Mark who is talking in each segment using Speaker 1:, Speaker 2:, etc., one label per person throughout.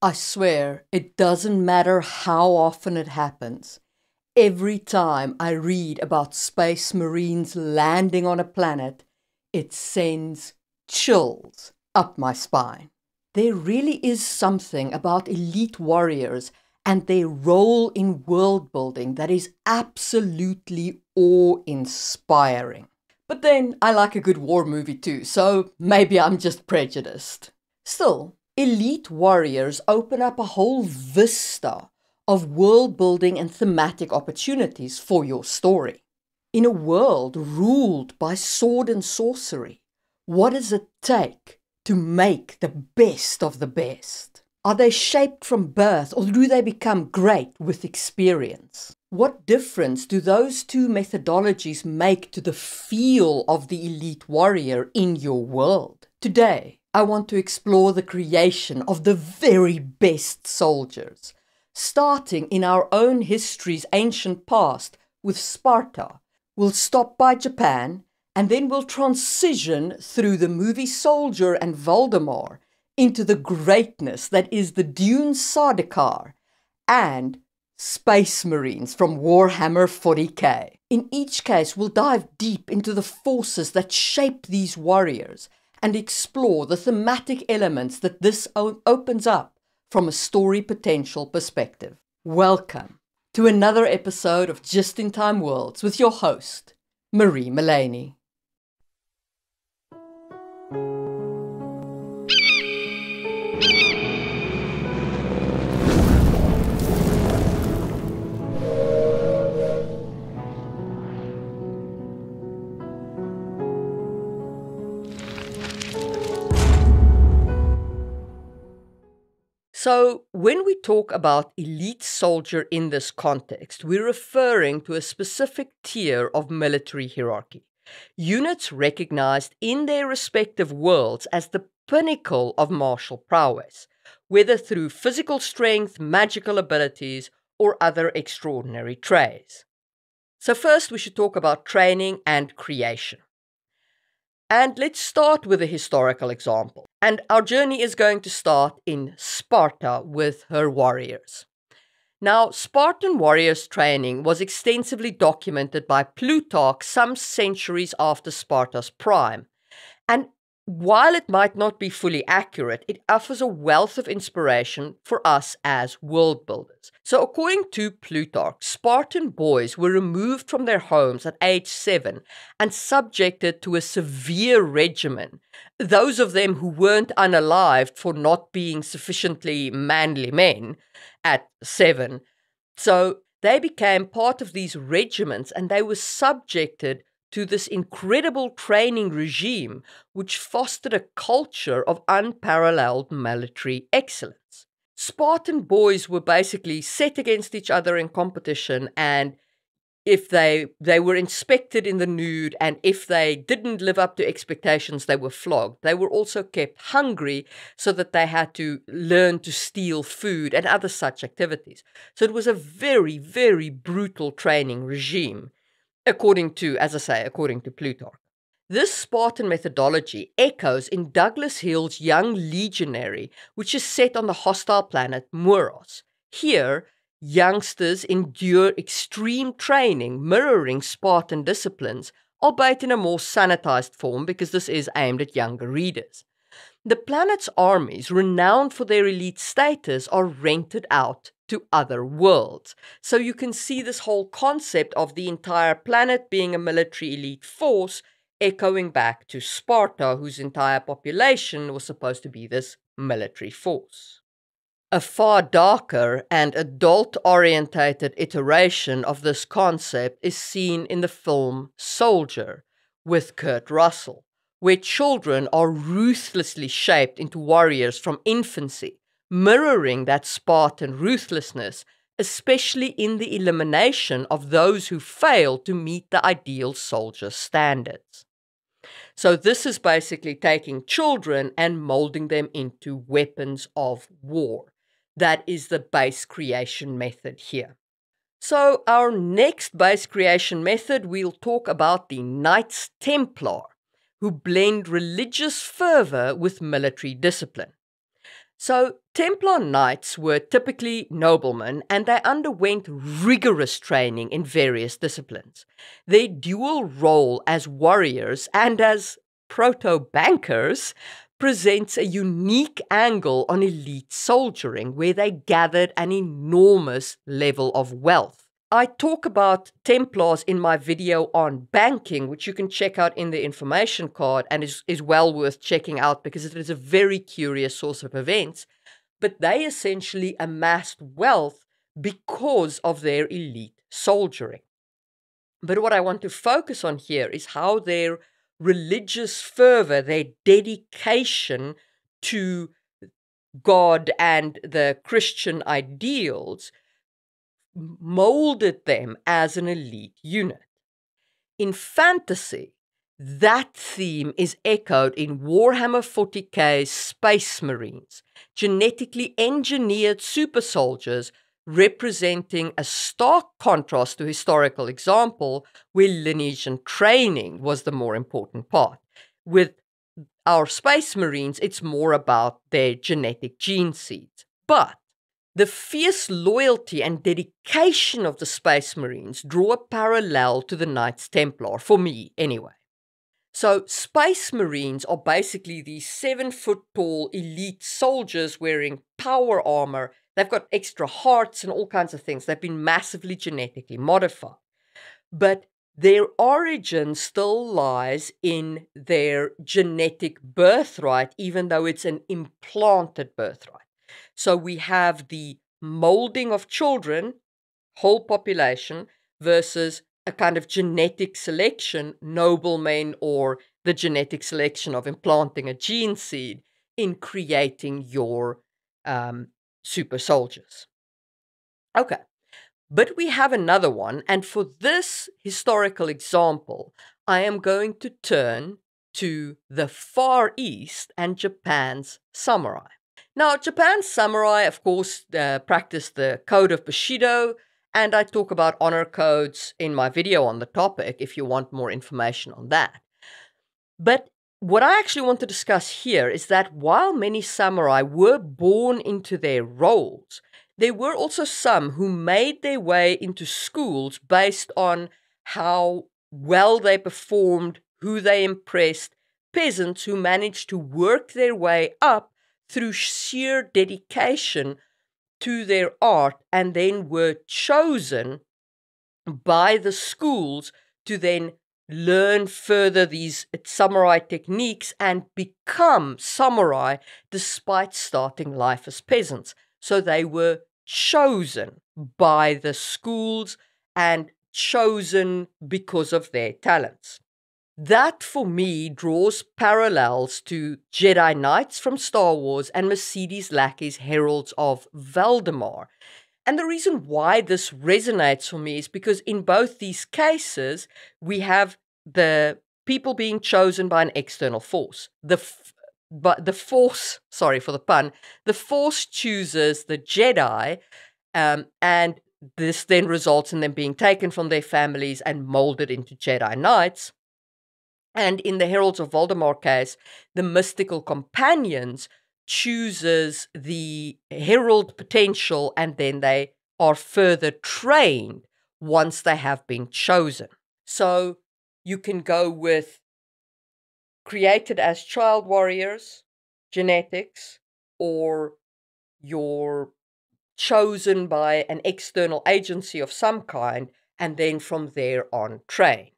Speaker 1: I swear, it doesn't matter how often it happens. Every time I read about space marines landing on a planet, it sends chills up my spine. There really is something about elite warriors and their role in world building that is absolutely awe-inspiring. But then I like a good war movie too, so maybe I'm just prejudiced. Still, elite warriors open up a whole vista of world building and thematic opportunities for your story. In a world ruled by sword and sorcery, what does it take to make the best of the best? Are they shaped from birth, or do they become great with experience? What difference do those two methodologies make to the feel of the elite warrior in your world? Today, I want to explore the creation of the very best soldiers, starting in our own history's ancient past with Sparta. We'll stop by Japan, and then we'll transition through the movie Soldier and Voldemort into the greatness that is the Dune Sardaukar and Space Marines from Warhammer 40k. In each case, we'll dive deep into the forces that shape these warriors and explore the thematic elements that this opens up from a story potential perspective. Welcome to another episode of Just in Time Worlds with your host, Marie Mullaney. So, when we talk about elite soldier in this context, we're referring to a specific tier of military hierarchy. Units recognized in their respective worlds as the pinnacle of martial prowess, whether through physical strength, magical abilities, or other extraordinary traits. So first we should talk about training and creation. And let's start with a historical example. And our journey is going to start in Sparta with her warriors. Now, Spartan warriors' training was extensively documented by Plutarch some centuries after Sparta's prime. And while it might not be fully accurate, it offers a wealth of inspiration for us as world builders. So according to Plutarch, Spartan boys were removed from their homes at age 7 and subjected to a severe regimen. Those of them who weren't unalived for not being sufficiently manly men at 7. So they became part of these regiments and they were subjected to this incredible training regime, which fostered a culture of unparalleled military excellence. Spartan boys were basically set against each other in competition, and if they were inspected in the nude, and if they didn't live up to expectations, they were flogged. They were also kept hungry so that they had to learn to steal food and other such activities. So it was a very, very brutal training regime. According to Plutarch. This Spartan methodology echoes in Douglas Hill's Young Legionary, which is set on the hostile planet Muros. Here, youngsters endure extreme training mirroring Spartan disciplines, albeit in a more sanitized form because this is aimed at younger readers. The planet's armies, renowned for their elite status, are rented out to other worlds. So you can see this whole concept of the entire planet being a military elite force echoing back to Sparta, whose entire population was supposed to be this military force. A far darker and adult-orientated iteration of this concept is seen in the film Soldier with Kurt Russell, where children are ruthlessly shaped into warriors from infancy, mirroring that Spartan ruthlessness, especially in the elimination of those who fail to meet the ideal soldier standards. So this is basically taking children and molding them into weapons of war. That is the base creation method here. So our next base creation method, we'll talk about the Knights Templar, who blend religious fervor with military discipline. So, Templar knights were typically noblemen and they underwent rigorous training in various disciplines. Their dual role as warriors and as proto-bankers presents a unique angle on elite soldiering where they gathered an enormous level of wealth. I talk about Templars in my video on banking, which you can check out in the information card and is well worth checking out because it is a very curious source of events. But they essentially amassed wealth because of their elite soldiering. But what I want to focus on here is how their religious fervor, their dedication to God and the Christian ideals molded them as an elite unit. In fantasy, that theme is echoed in Warhammer 40k's Space Marines, genetically engineered super soldiers representing a stark contrast to historical example where lineage and training was the more important part. With our Space Marines, it's more about their genetic gene seeds. But the fierce loyalty and dedication of the Space Marines draw a parallel to the Knights Templar, for me anyway. So Space Marines are basically these 7-foot-tall elite soldiers wearing power armor. They've got extra hearts and all kinds of things. They've been massively genetically modified. But their origin still lies in their genetic birthright, even though it's an implanted birthright. So we have the molding of children, whole population, versus a kind of genetic selection, noblemen, or the genetic selection of implanting a gene seed in creating your super soldiers. Okay, but we have another one, and for this historical example, I am going to turn to the Far East and Japan's samurai. Now, Japan's samurai, of course, practice the Code of Bushido, and I talk about honor codes in my video on the topic if you want more information on that. But what I actually want to discuss here is that while many samurai were born into their roles, there were also some who made their way into schools based on how well they performed, who they impressed, peasants who managed to work their way up through sheer dedication to their art and then were chosen by the schools to then learn further these samurai techniques and become samurai despite starting life as peasants. So they were chosen by the schools and chosen because of their talents. That, for me, draws parallels to Jedi Knights from Star Wars and Mercedes Lackey's Heralds of Valdemar. And the reason why this resonates for me is because in both these cases, we have the people being chosen by an external force. But the Force, sorry for the pun, the Force chooses the Jedi, and this then results in them being taken from their families and molded into Jedi Knights. And in the Heralds of Valdemar case, the mystical companions chooses the herald potential and then they are further trained once they have been chosen. So you can go with created as child warriors, genetics, or you're chosen by an external agency of some kind and then from there on trained.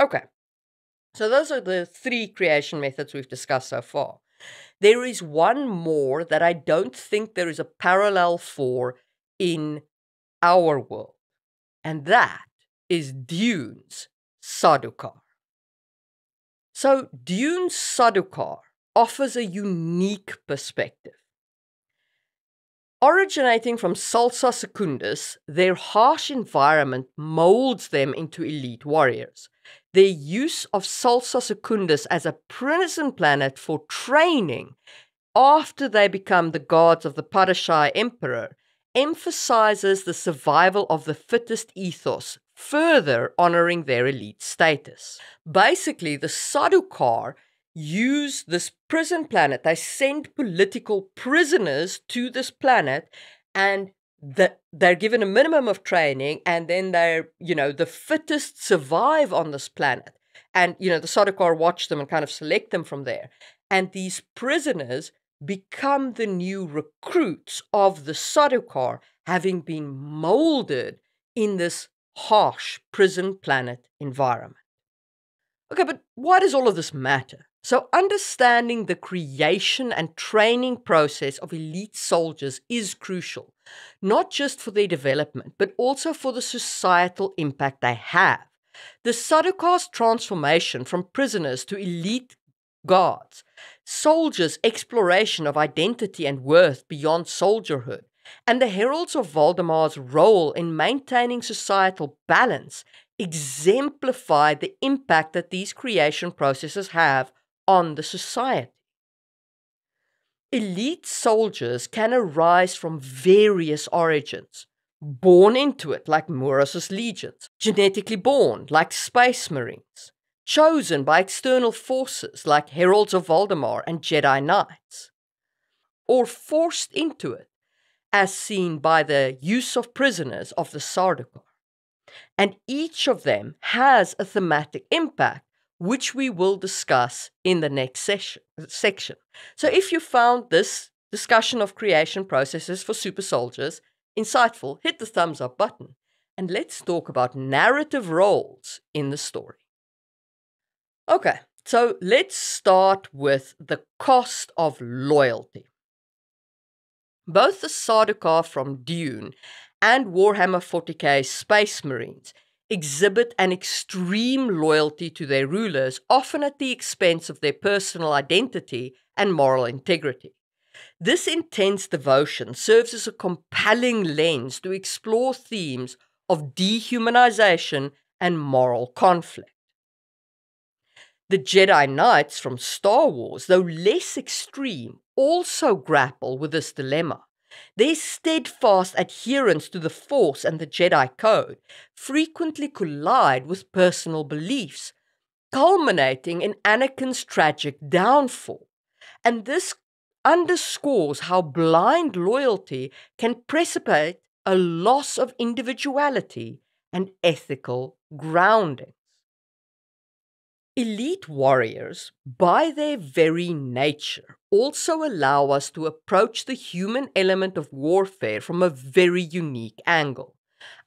Speaker 1: Okay. So those are the 3 creation methods we've discussed so far. There is one more that I don't think there is a parallel for in our world, and that is Dune's Sardaukar. So Dune's Sardaukar offers a unique perspective. Originating from Salsa Secundus, their harsh environment molds them into elite warriors. Their use of Salsa Secundus as a prison planet for training after they become the gods of the Padishah Emperor emphasizes the survival of the fittest ethos, further honoring their elite status. Basically, the Sardaukar use this prison planet. They send political prisoners to this planet, and they're given a minimum of training, and then the fittest survive on this planet. And, the Sardaukar watch them and kind of select them from there. And these prisoners become the new recruits of the Sardaukar, having been molded in this harsh prison planet environment. Okay, but why does all of this matter? So, understanding the creation and training process of elite soldiers is crucial, not just for their development, but also for the societal impact they have. The Sardaukars' transformation from prisoners to elite guards, soldiers' exploration of identity and worth beyond soldierhood, and the Heralds of Valdemar's role in maintaining societal balance exemplify the impact that these creation processes have on the society. Elite soldiers can arise from various origins. Born into it, like Muras's legions. Genetically born, like Space Marines. Chosen by external forces, like Heralds of Valdemar and Jedi Knights. Or forced into it, as seen by the use of prisoners of the Sardaukar. And each of them has a thematic impact, which we will discuss in the next section. So if you found this discussion of creation processes for super soldiers insightful, hit the thumbs up button, and let's talk about narrative roles in the story. Okay, so let's start with the cost of loyalty. Both the Sardaukar from Dune and Warhammer 40k Space Marines exhibit an extreme loyalty to their rulers, often at the expense of their personal identity and moral integrity. This intense devotion serves as a compelling lens to explore themes of dehumanization and moral conflict. The Jedi Knights from Star Wars, though less extreme, also grapple with this dilemma. Their steadfast adherence to the Force and the Jedi Code frequently collide with personal beliefs, culminating in Anakin's tragic downfall. And this underscores how blind loyalty can precipitate a loss of individuality and ethical grounding. Elite warriors, by their very nature, also allow us to approach the human element of warfare from a very unique angle.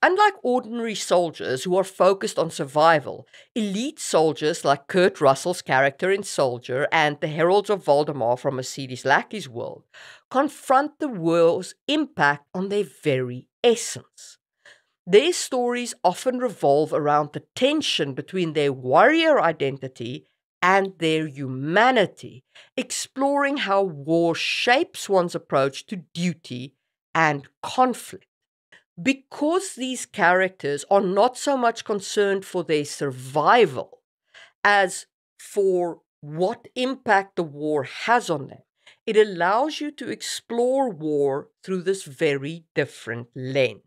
Speaker 1: Unlike ordinary soldiers who are focused on survival, elite soldiers like Kurt Russell's character in Soldier and the Heralds of Valdemar from Mercedes Lackey's world confront the war's impact on their very essence. Their stories often revolve around the tension between their warrior identity and their humanity, exploring how war shapes one's approach to duty and conflict. Because these characters are not so much concerned for their survival as for what impact the war has on them, it allows you to explore war through this very different lens.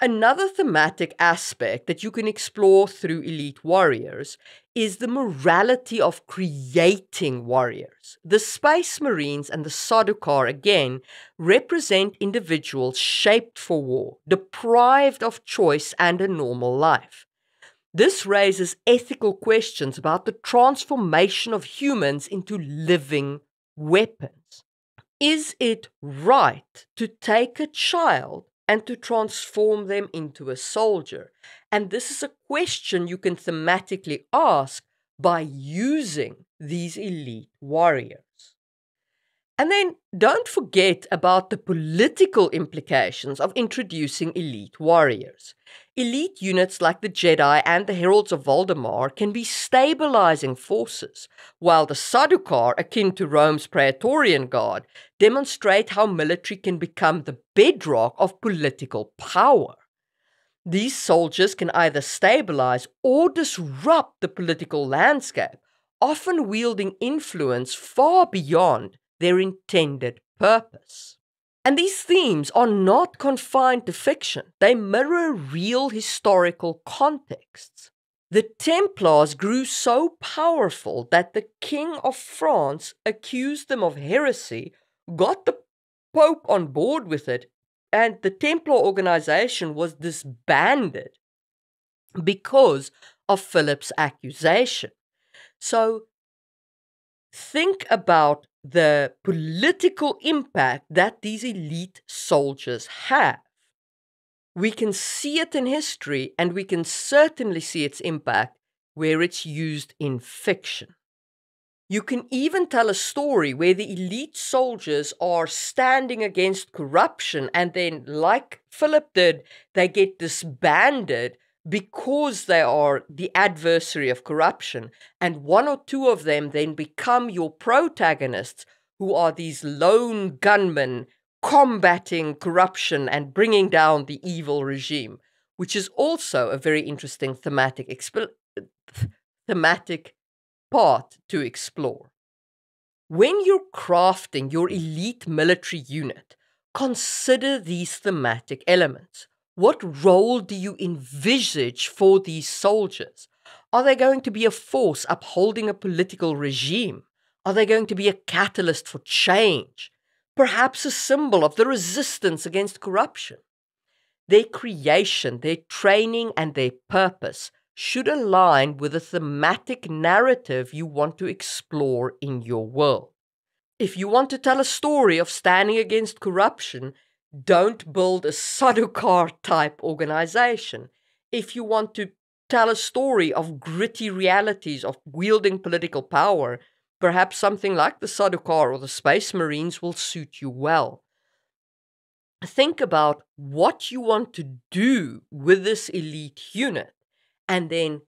Speaker 1: Another thematic aspect that you can explore through elite warriors is the morality of creating warriors. The Space Marines and the Sardaukar, again, represent individuals shaped for war, deprived of choice and a normal life. This raises ethical questions about the transformation of humans into living weapons. Is it right to take a child and to transform them into a soldier? And this is a question you can thematically ask by using these elite warriors. And then don't forget about the political implications of introducing elite warriors. Elite units like the Jedi and the Heralds of Valdemar can be stabilizing forces, while the Sardaukar, akin to Rome's Praetorian Guard, demonstrate how military can become the bedrock of political power. These soldiers can either stabilize or disrupt the political landscape, often wielding influence far beyond their intended purpose. And these themes are not confined to fiction. They mirror real historical contexts. The Templars grew so powerful that the King of France accused them of heresy, got the Pope on board with it, and the Templar organization was disbanded because of Philip's accusation. So think about the political impact that these elite soldiers have. We can see it in history, and we can certainly see its impact where it's used in fiction. You can even tell a story where the elite soldiers are standing against corruption, and then, like Philip did, they get disbanded because they are the adversary of corruption. And one or two of them then become your protagonists, who are these lone gunmen combating corruption and bringing down the evil regime, which is also a very interesting thematic part to explore. When you're crafting your elite military unit, consider these thematic elements. What role do you envisage for these soldiers? Are they going to be a force upholding a political regime? Are they going to be a catalyst for change? Perhaps a symbol of the resistance against corruption? Their creation, their training, and their purpose should align with the thematic narrative you want to explore in your world. If you want to tell a story of standing against corruption, don't build a Sardaukar-type organization. If you want to tell a story of gritty realities of wielding political power, perhaps something like the Sardaukar or the Space Marines will suit you well. Think about what you want to do with this elite unit, and then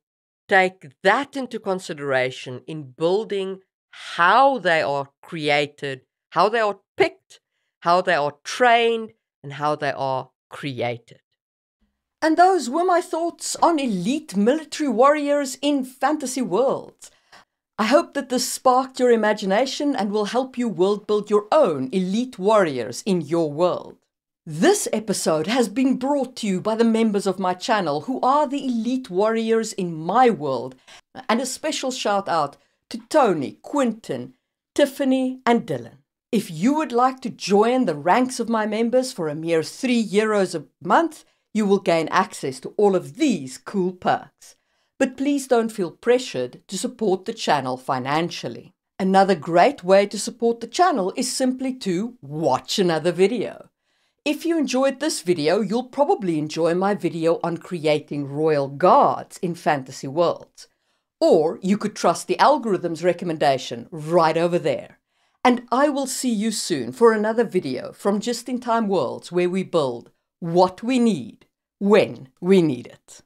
Speaker 1: take that into consideration in building how they are created, how they are picked, how they are trained, and how they are created. And those were my thoughts on elite military warriors in fantasy worlds. I hope that this sparked your imagination and will help you world build your own elite warriors in your world. This episode has been brought to you by the members of my channel who are the elite warriors in my world, and a special shout out to Tony, Quinton, Tiffany and Dylan. If you would like to join the ranks of my members for a mere €3 a month, you will gain access to all of these cool perks. But please don't feel pressured to support the channel financially. Another great way to support the channel is simply to watch another video. If you enjoyed this video, you'll probably enjoy my video on creating royal guards in fantasy worlds. Or you could trust the algorithm's recommendation right over there. And I will see you soon for another video from Just in Time Worlds where we build what we need when we need it.